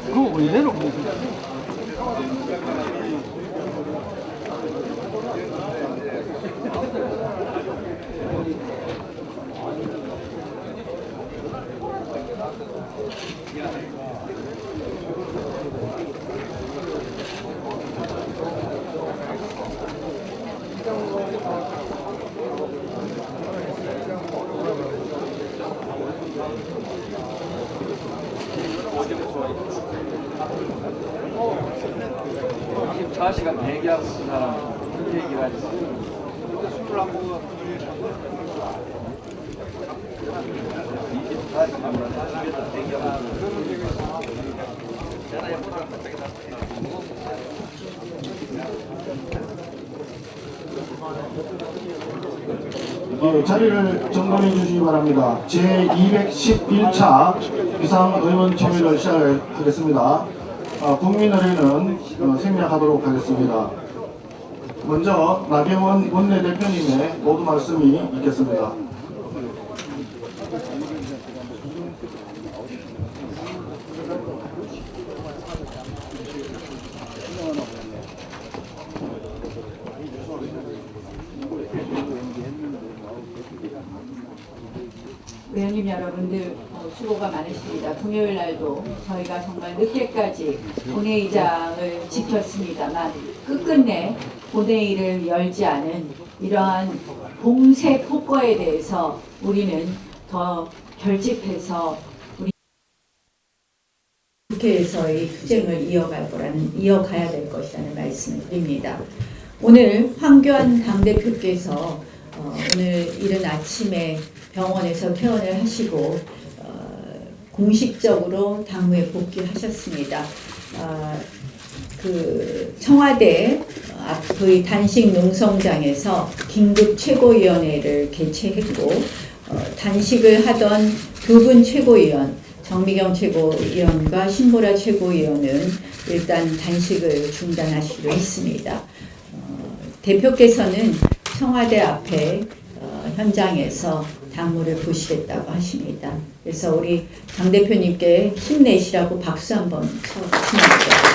그거 원래로 자시간 대기하고 있는 사람 그렇게 얘기를 하지. 술을 안 먹어. 자리를 정돈해 주시기 바랍니다. 제211차 비상의원총회를 시작하겠습니다. 국민의회는 생략하도록 하겠습니다. 먼저 나경원 원내대표님의 모두 말씀이 있겠습니다. 의원님 여러분들 수고가 많으십니다. 금요일 날도 저희가 정말 늦게까지 본회의장을 지켰습니다만 끝끝내 본회의를 열지 않은 이러한 봉쇄 폭거에 대해서 우리는 더 결집해서 우리 국회에서의 투쟁을 이어가야 될 것이라는 말씀을 드립니다. 오늘 황교안 당대표께서 오늘 이른 아침에 병원에서 퇴원을 하시고 공식적으로 당무에 복귀하셨습니다. 그 청와대 앞의 단식 농성장에서 긴급 최고위원회를 개최했고 단식을 하던 두 분 최고위원 정미경 최고위원과 신보라 최고위원은 일단 단식을 중단하시기로 했습니다. 대표께서는 청와대 앞에 현장에서 당무를 부실했다고 하십니다. 그래서 우리 당대표님께 힘내시라고 박수 한번 쳐주십니다.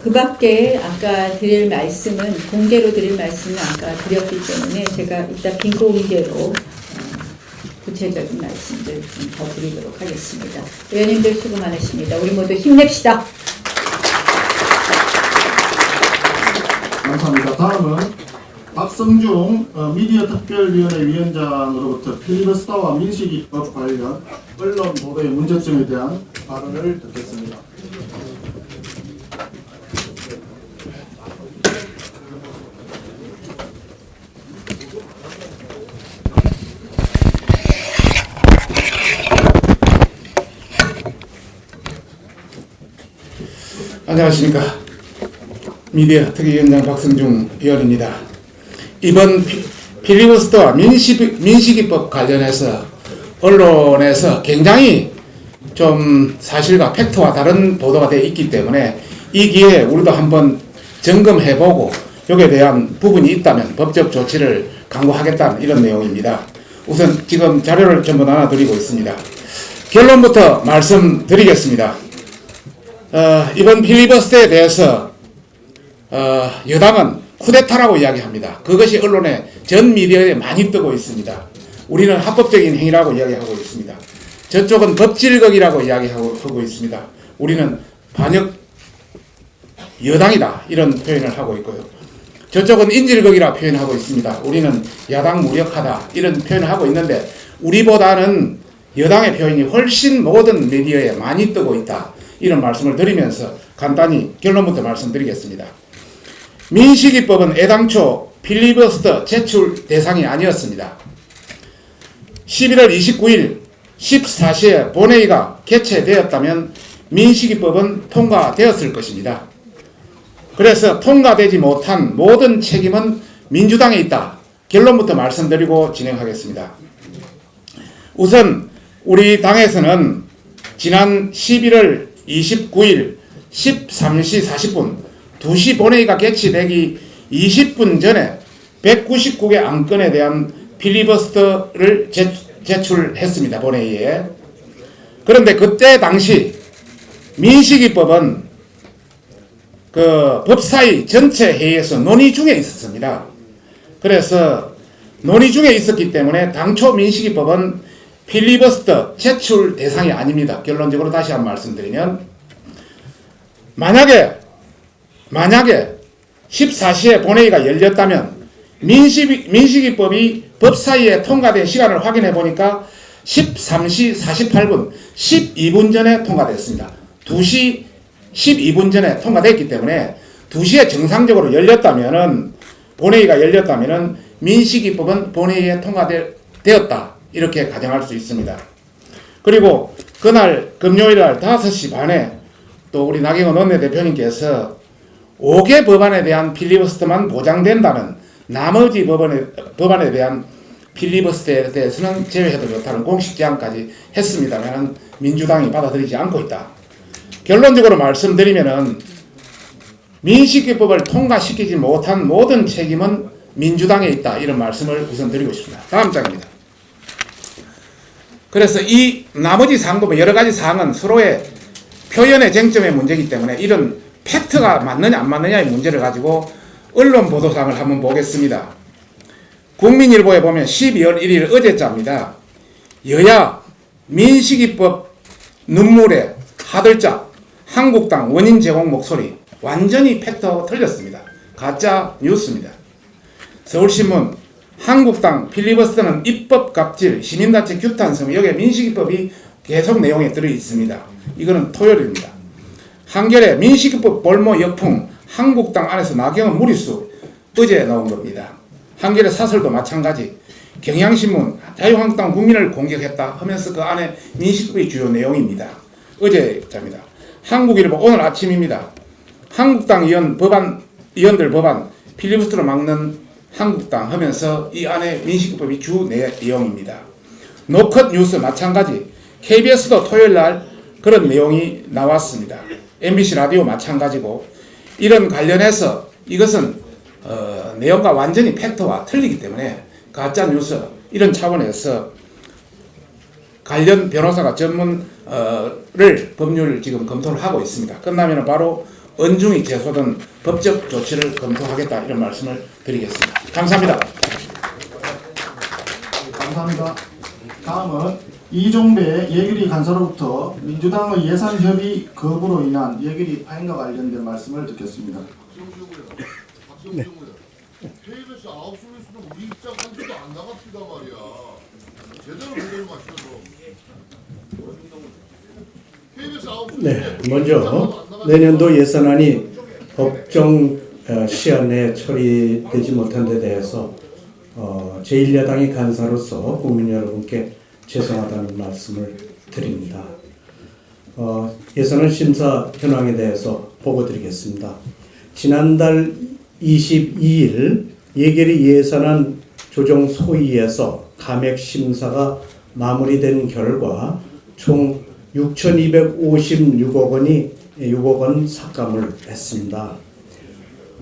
그 밖에 아까 드릴 말씀은 공개로 드릴 말씀은 아까 드렸기 때문에 제가 이따 빈 공개로 구체적인 말씀들 좀 더 드리도록 하겠습니다. 의원님들 수고 많으십니다. 우리 모두 힘냅시다. 감사합니다. 다음은 박성중 미디어특별위원회 위원장으로부터 필리버스터와 민식이법 관련 언론 보도의 문제점에 대한 발언을 듣겠습니다. 안녕하십니까. 미디어 특위위원장 박성중 의원입니다. 이번 필리버스터와 민식이법 관련해서 언론에서 굉장히 좀 사실과 팩트와 다른 보도가 되어 있기 때문에 이 기회에 우리도 한번 점검해보고 여기에 대한 부분이 있다면 법적 조치를 강구하겠다는 이런 내용입니다. 우선 지금 자료를 전부 나눠드리고 있습니다. 결론부터 말씀드리겠습니다. 이번 필리버스터에 대해서 여당은 쿠데타라고 이야기합니다. 그것이 언론에 전 미디어에 많이 뜨고 있습니다. 우리는 합법적인 행위라고 이야기하고 있습니다. 저쪽은 법질극이라고 이야기하고 있습니다. 우리는 반역 여당이다 이런 표현을 하고 있고요. 저쪽은 인질극이라 표현하고 있습니다. 우리는 야당 무력하다 이런 표현을 하고 있는데 우리보다는 여당의 표현이 훨씬 모든 미디어에 많이 뜨고 있다. 이런 말씀을 드리면서 간단히 결론부터 말씀드리겠습니다. 민식이법은 애당초 필리버스터 제출 대상이 아니었습니다. 11월 29일 14시에 본회의가 개최되었다면 민식이법은 통과되었을 것입니다. 그래서 통과되지 못한 모든 책임은 민주당에 있다. 결론부터 말씀드리고 진행하겠습니다. 우선 우리 당에서는 지난 11월 29일 13시 40분 2시 본회의가 개최되기 20분 전에 199개 안건에 대한 필리버스터를 제출했습니다. 본회의에. 그런데 그때 당시 민식이법은 그 법사위 전체 회의에서 논의 중에 있었습니다. 그래서 논의 중에 있었기 때문에 당초 민식이법은 필리버스터 제출 대상이 아닙니다. 결론적으로 다시 한번 말씀드리면 만약에 14시에 본회의가 열렸다면 민식이법이 법사위에 통과된 시간을 확인해 보니까 13시 48분 12분 전에 통과됐습니다. 2시 12분 전에 통과됐기 때문에 2시에 정상적으로 본회의가 열렸다면은 민식이법은 본회의에 통과되었다. 이렇게 가정할 수 있습니다. 그리고 그날 금요일 날 5시 반에 또 우리 나경원 원내대표님께서 5개 법안에 대한 필리버스터만 보장된다면 나머지 법안에 대한 필리버스터에 대해서는 제외해도 좋다는 공식 제안까지 했습니다만 민주당이 받아들이지 않고 있다. 결론적으로 말씀드리면은 민식이법을 통과시키지 못한 모든 책임은 민주당에 있다. 이런 말씀을 우선 드리고 싶습니다. 다음 장입니다. 그래서 이 나머지 사항도 여러 가지 사항은 서로의 표현의 쟁점의 문제이기 때문에 이런 팩트가 맞느냐 안 맞느냐의 문제를 가지고 언론 보도사항을 한번 보겠습니다. 국민일보에 보면 12월 1일 어제자입니다. 여야 민식이법 눈물의 하들짝 한국당 원인 제공 목소리 완전히 팩트하고 틀렸습니다. 가짜 뉴스입니다. 서울신문 한국당 필리버스터는 입법 갑질 시민단체 규탄성 여기에 민식이법이 계속 내용에 들어있습니다. 이거는 토요일입니다. 한겨레 민식이법 볼모 역풍 한국당 안에서 나경원 무리수 어제 나온 겁니다. 한겨레 사설도 마찬가지 경향신문 자유한국당 국민을 공격했다 하면서 그 안에 민식이법의 주요 내용입니다. 어제자입니다. 한국일보 오늘 아침입니다. 한국당 의원들 법안 필리버스터로 막는 한국당 하면서 이 안에 민식이법이 주 내용입니다. 노컷 뉴스 마찬가지 KBS도 토요일날 그런 내용이 나왔습니다. MBC 라디오 마찬가지고 이런 관련해서 이것은 내용과 완전히 팩트와 틀리기 때문에 가짜 뉴스 이런 차원에서 관련 변호사가 전문을 법률 지금 검토를 하고 있습니다. 끝나면 바로 언중이 제소된 법적 조치를 검토하겠다 이런 말씀을 드리겠습니다. 감사합니다. 감사합니다. 다음은 이종배 예결위 간사로부터 민주당의 예산 협의 거부로 인한 예결위 파행과 관련된 말씀을 듣겠습니다. 네. KBS 9시 뉴스는 우리 입장 한 줄도 안 나갑니다 말이야. 제대로 마셔도. KBS 9시 네, 먼저 내년도 예산안이 법정 시한 내에 처리되지 못한 데 대해서 제1야당의 간사로서 국민 여러분께 죄송하다는 말씀을 드립니다. 예산안 심사 현황에 대해서 보고드리겠습니다. 지난달 22일 예결위 예산안 조정 소위에서 감액 심사가 마무리된 결과 총 6,256억 원 삭감을 했습니다.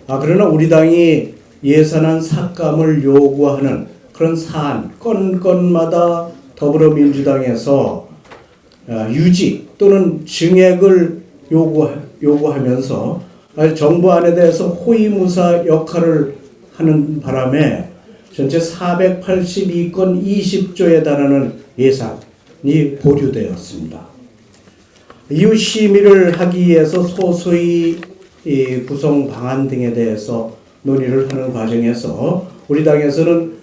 그러나 우리 당이 예산안 삭감을 요구하는 그런 사안 건건마다 더불어민주당에서 유지 또는 증액을 요구하면서 정부 안에 대해서 호위무사 역할을 하는 바람에 전체 482건 20조에 달하는 예산이 보류되었습니다. 이후 심의를 하기 위해서 소수의 구성 방안 등에 대해서 논의를 하는 과정에서 우리 당에서는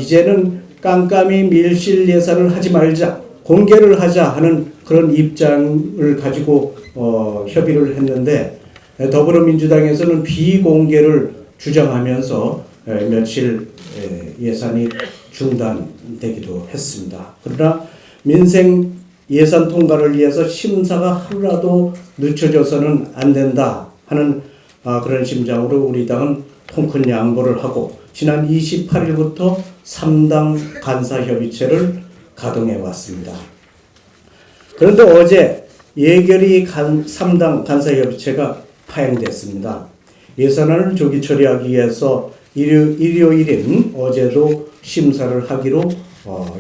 이제는 깜깜이 밀실 예산을 하지 말자, 공개를 하자 하는 그런 입장을 가지고 협의를 했는데 더불어민주당에서는 비공개를 주장하면서 며칠 예산이 중단되기도 했습니다. 그러나 민생 예산 통과를 위해서 심사가 하루라도 늦춰져서는 안 된다 하는 그런 심정으로 우리 당은 통큰 양보를 하고 지난 28일부터 3당 간사협의체를 가동해 왔습니다. 그런데 어제 예결위 3당 간사협의체가 파행됐습니다. 예산안을 조기 처리하기 위해서 일요일인 어제도 심사를 하기로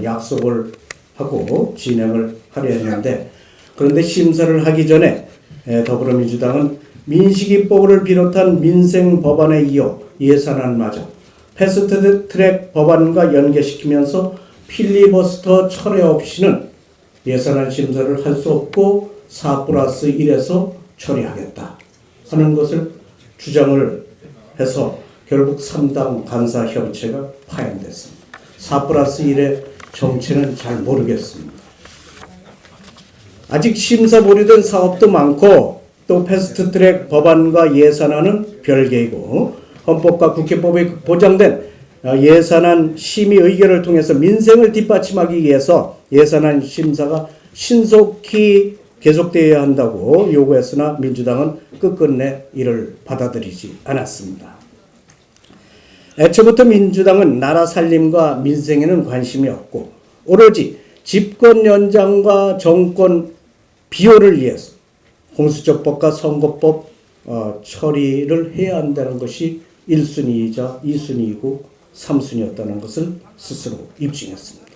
약속을 하고 진행을 하려 했는데, 그런데 심사를 하기 전에 더불어민주당은 민식이법을 비롯한 민생 법안에 이어 예산안마저 패스트트랙 법안과 연계시키면서 필리버스터 철회 없이는 예산안 심사를 할 수 없고 4+1에서 처리하겠다 하는 것을 주장을 해서 결국 3당 간사협의체가 파행됐습니다. 4+1의 정체는 잘 모르겠습니다. 아직 심사 보류된 사업도 많고 또 패스트트랙 법안과 예산안은 별개이고 헌법과 국회법에 보장된 예산안 심의 의결을 통해서 민생을 뒷받침하기 위해서 예산안 심사가 신속히 계속되어야 한다고 요구했으나 민주당은 끝끝내 이를 받아들이지 않았습니다. 애초부터 민주당은 나라 살림과 민생에는 관심이 없고 오로지 집권 연장과 정권 비호를 위해서 공수처법과 선거법 처리를 해야 한다는 것이 1순위이자 2순위이고 3순위였다는 것을 스스로 입증했습니다.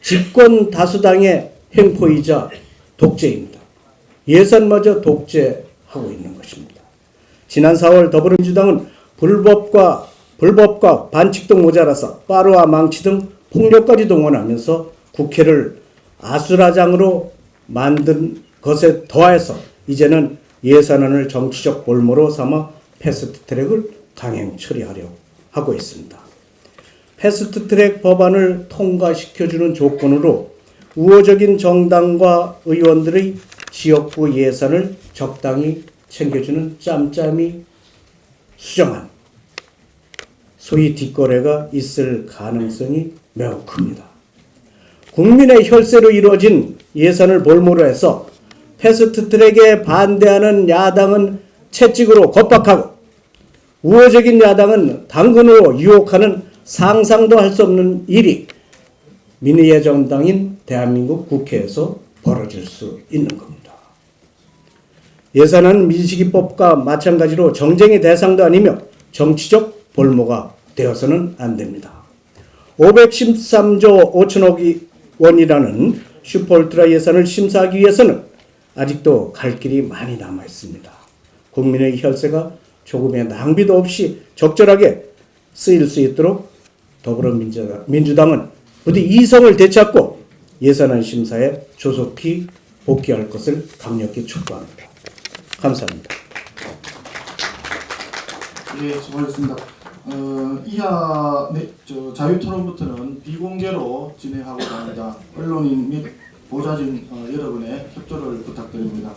집권 다수당의 횡포이자 독재입니다. 예산마저 독재하고 있는 것입니다. 지난 4월 더불어민주당은 불법과 반칙도 모자라서 빠루와 망치 등 폭력까지 동원하면서 국회를 아수라장으로 만든 것에 더해서 이제는 예산안을 정치적 볼모로 삼아 패스트트랙을 강행 처리하려 하고 있습니다. 패스트트랙 법안을 통과시켜주는 조건으로 우호적인 정당과 의원들의 지역구 예산을 적당히 챙겨주는 짬짬이 수정안, 소위 뒷거래가 있을 가능성이 매우 큽니다. 국민의 혈세로 이루어진 예산을 볼모로 해서 패스트트랙에 반대하는 야당은 채찍으로 겁박하고 우호적인 야당은 당근으로 유혹하는 상상도 할 수 없는 일이 민의의 정당인 대한민국 국회에서 벌어질 수 있는 겁니다. 예산안 민식이법과 마찬가지로 정쟁의 대상도 아니며 정치적 볼모가 되어서는 안 됩니다. 513조 5천억 원이라는 슈퍼울트라 예산을 심사하기 위해서는 아직도 갈 길이 많이 남아 있습니다. 국민의 혈세가 조금의 낭비도 없이 적절하게 쓰일 수 있도록 더불어민주당은 부디 이성을 되찾고 예산안 심사에 조속히 복귀할 것을 강력히 촉구합니다. 감사합니다. 예, 수고하셨습니다. 이하 자유토론부터는 비공개로 진행하고자 합니다. 언론인 및 보좌진 여러분의 협조를 부탁드립니다.